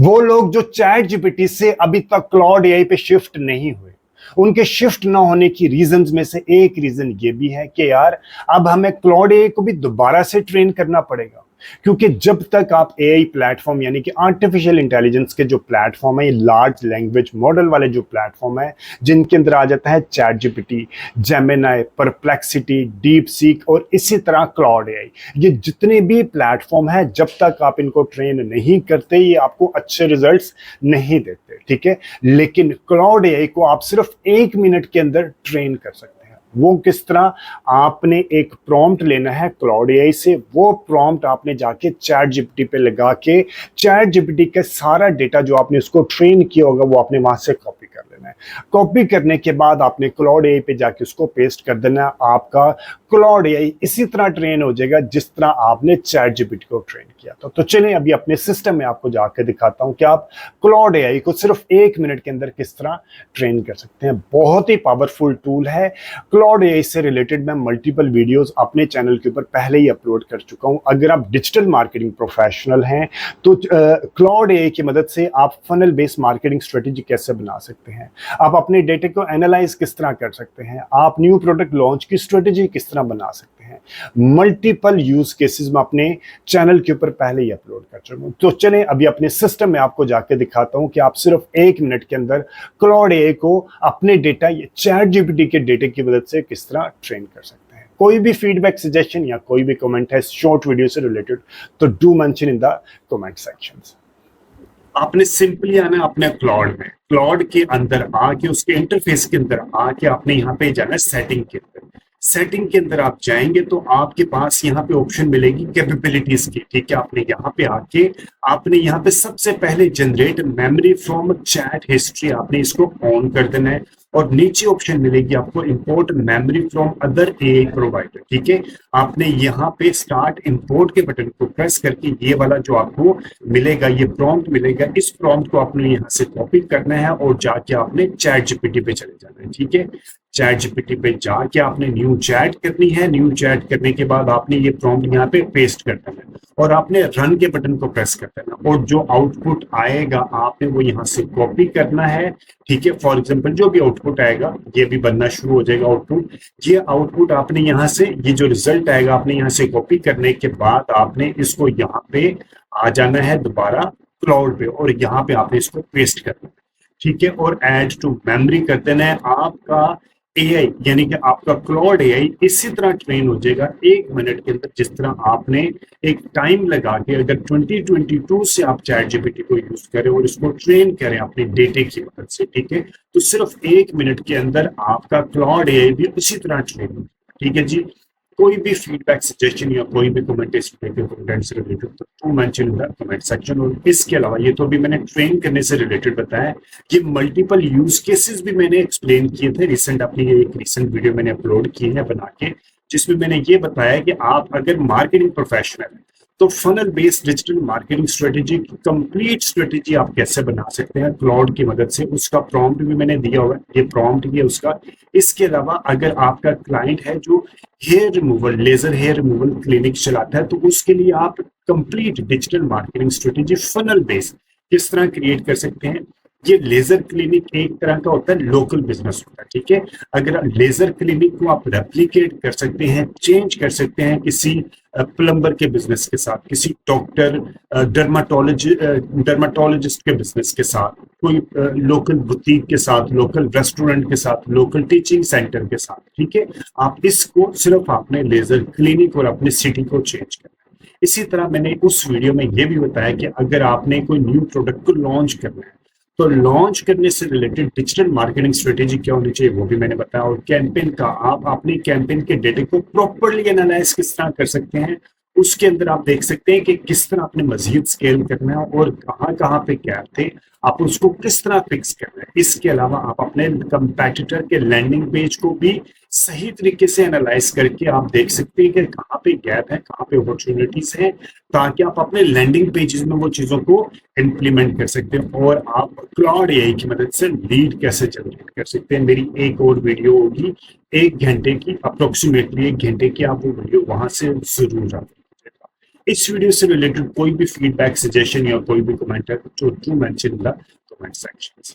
वो लोग जो चैट जीपीटी से अभी तक क्लाउड एआई पे शिफ्ट नहीं हुए, उनके शिफ्ट ना होने की रीजंस में से एक रीजन ये भी है कि यार अब हमें क्लाउड एआई को भी दोबारा से ट्रेन करना पड़ेगा। क्योंकि जब तक आप एआई प्लेटफॉर्म यानी कि आर्टिफिशियल इंटेलिजेंस के जो प्लेटफॉर्म है, ये लार्ज लैंग्वेज मॉडल वाले जो प्लेटफॉर्म है, जिनके अंदर आ जाता है chat GPT, Gemini, perplexity, deep seek और इसी तरह क्लाउड एआई, ये जितने भी प्लेटफॉर्म है, जब तक आप इनको ट्रेन नहीं करते ये आपको अच्छे रिजल्ट्स नहीं देते, ठीक है। लेकिन क्लाउड एआई को आप सिर्फ 1 मिनट के अंदर ट्रेन कर सकते हैं। वो किस तरह? आपने एक प्रॉम्प्ट लेना है क्लाउड एआई से, वो प्रॉम्प्ट आपने जाके चैट जीपीटी पे लगा के चैट जीपीटी का सारा डेटा जो आपने उसको ट्रेन किया होगा वो आपने वहां से कॉपी कर लेना है। कॉपी करने के बाद आपने क्लाउड एआई पे जाके उसको पेस्ट कर देना है। आपका क्लाउड एआई इसी तरह ट्रेन हो जाएगा जिस तरह आपने चैट जीपीटी को ट्रेन किया था। तो चलिए अभी अपने सिस्टम में आपको जाके दिखाता हूं कि आप क्लाउड एआई को सिर्फ 1 मिनट के अंदर किस तरह ट्रेन कर सकते हैं। बहुत ही पावरफुल टूल है। क्लाउड एआई से रिलेटेड मैं मल्टीपल वीडियोस अपने चैनल के ऊपर पहले ही अपलोड कर चुका हूं। अगर आप डिजिटल मार्केटिंग प्रोफेशनल हैं तो क्लाउड एआई की मदद से आप फनल बेस्ड मार्केटिंग स्ट्रेटेजी कैसे बना सकते हैं, आप अपने डेटा को एनालाइज किस तरह कर सकते हैं, आप न्यू प्रोडक्ट लॉन्च की स्ट्रेटेजी किस तरह बना सकते हैं। मल्टीपल यूज केसेस में अपने चैनल के ऊपर पहले ही अपलोड कर चुका हूं। तो चलें अभी अपने सिस्टम में आपको जाके दिखाता हूं कि आप सिर्फ 1 मिनट के अंदर क्लाउड एआई को अपने डेटा चैट जीपीटी के डेटा की मदद से किस तरह ट्रेन कर सकते हैं। कोई भी फीडबैक, सजेशन या कोई भी कमेंट है शॉर्ट वीडियो से रिलेटेड तो do mention in the comment sections. आपने सिंपली आना है अपने क्लाउड में, क्लाउड के अंदर आके उसके इंटरफेस के अंदर आके आपने यहाँ पे जाना है सेटिंग के अंदर। सेटिंग के अंदर आप जाएंगे तो आपके पास यहाँ पे ऑप्शन मिलेगी कैपेबिलिटीज की, ठीक है। आपने यहाँ पे आके आपने यहाँ पे सबसे पहले generate memory from chat history, आपने इसको ऑन कर देना है और नीचे ऑप्शन मिलेगी आपको import memory from other AI provider, ठीक है। आपने यहाँ पे स्टार्ट इंपोर्ट के बटन को प्रेस करके ये वाला जो आपको मिलेगा, ये प्रॉम्प्ट मिलेगा, इस प्रॉम्प्ट को आपने यहाँ से कॉपी करना है और जाके आपने चैट जीपीटी पे चले जाना है, ठीक है। चैट जीपीटी पे जाके आपने न्यू चैट करनी है। न्यू चैट करने के बाद आपने ये प्रॉम्प्ट यहाँ पे पेस्ट कर देना है और आपने रन के बटन को प्रेस कर देना और जो आउटपुट आएगा आपने वो यहाँ से कॉपी करना है, ठीक है। फॉर एग्जांपल जो भी आउटपुट आएगा ये भी बनना शुरू हो जाएगा आउटपुट। ये आउटपुट आपने यहाँ से, ये जो रिजल्ट आएगा आपने यहाँ से कॉपी करने के बाद आपने इसको यहाँ पे आ जाना है दोबारा क्लाउड पे और यहाँ पे आपने इसको पेस्ट करना है, ठीक है। और ऐड टू मेमोरी कर देना है। आपका एआई यानी कि आपका क्लाउड एआई इसी तरह ट्रेन हो जाएगा 1 मिनट के अंदर, जिस तरह आपने एक टाइम लगा के अगर 2022 से आप चैट जीपीटी को यूज करें और इसको ट्रेन करें अपने डेटे की मदद से, ठीक है, तो सिर्फ 1 मिनट के अंदर आपका क्लाउड एआई भी उसी तरह ट्रेन हो, ठीक है जी। कोई भी फीडबैक, सजेशन या कोई भी कमेंट इस कंटेंट से रिलेटेड तो to mention in the comment section. और इसके अलावा ये तो अभी मैंने ट्रेन करने से रिलेटेड बताया, ये मल्टीपल यूज केसेस भी मैंने एक्सप्लेन किए थे रिसेंट, अपनी एक रिसेंट वीडियो मैंने अपलोड की है बना के, जिसमें मैंने ये बताया कि आप अगर मार्केटिंग प्रोफेशनल है तो funnel based digital marketing strategy की कंप्लीट स्ट्रेटेजी आप कैसे बना सकते हैं क्लाउड की मदद से। उसका प्रॉम्प्ट भी मैंने दिया हुआ है, ये प्रॉम्प्ट भी है उसका। इसके अलावा अगर आपका क्लाइंट है जो hair removal, laser hair removal clinic चलाता है तो उसके लिए आप complete digital marketing strategy funnel based किस तरह क्रिएट कर सकते हैं। ये लेजर क्लिनिक एक तरह का होता है, लोकल बिजनेस होता है, ठीक है। अगर लेजर क्लिनिक को आप रेप्लिकेट कर सकते हैं, चेंज कर सकते हैं किसी प्लम्बर के बिजनेस के साथ, किसी डॉक्टर, डर्माटोलॉजिस्ट के बिजनेस के साथ, कोई लोकल बुटीक के साथ, लोकल रेस्टोरेंट के साथ, लोकल टीचिंग सेंटर के साथ, ठीक है। आप इसको सिर्फ आपने लेजर क्लिनिक और अपनी सिटी को चेंज करना है। इसी तरह मैंने उस वीडियो में यह भी बताया कि अगर आपने कोई न्यू प्रोडक्ट को लॉन्च करना है तो लॉन्च करने से रिलेटेड डिजिटल मार्केटिंग स्ट्रेटेजी क्या होनी चाहिए वो भी मैंने बताया। और कैंपेन का आप अपनी कैंपेन के डेटा को प्रॉपर्ली एनालाइज किस तरह कर सकते हैं, उसके अंदर आप देख सकते हैं कि किस तरह आपने मजीद स्केल करना है और कहाँ कहाँ पे गैप थे, आप उसको किस तरह फिक्स करना है। इसके अलावा आप अपने कंपेटिटर के लैंडिंग पेज को भी सही तरीके से एनालाइज करके आप देख सकते हैं कि कहाँ पे गैप है, कहाँ पे अपॉर्चुनिटीज हैं, ताकि आप अपने लैंडिंग पेजेस में वो चीजों को इंप्लीमेंट कर सकते हैं और आप क्लाउड एआई की मदद से लीड कैसे जनरेट कर सकते हैं। मेरी एक और वीडियो होगी 1 घंटे की, अप्रोक्सीमेटली 1 घंटे की, आप वो वीडियो वहां से जरूर आप। इस वीडियो से रिलेटेड कोई भी फीडबैक, सजेशन या कोई भी कमेंट है तो do mention in the comment section.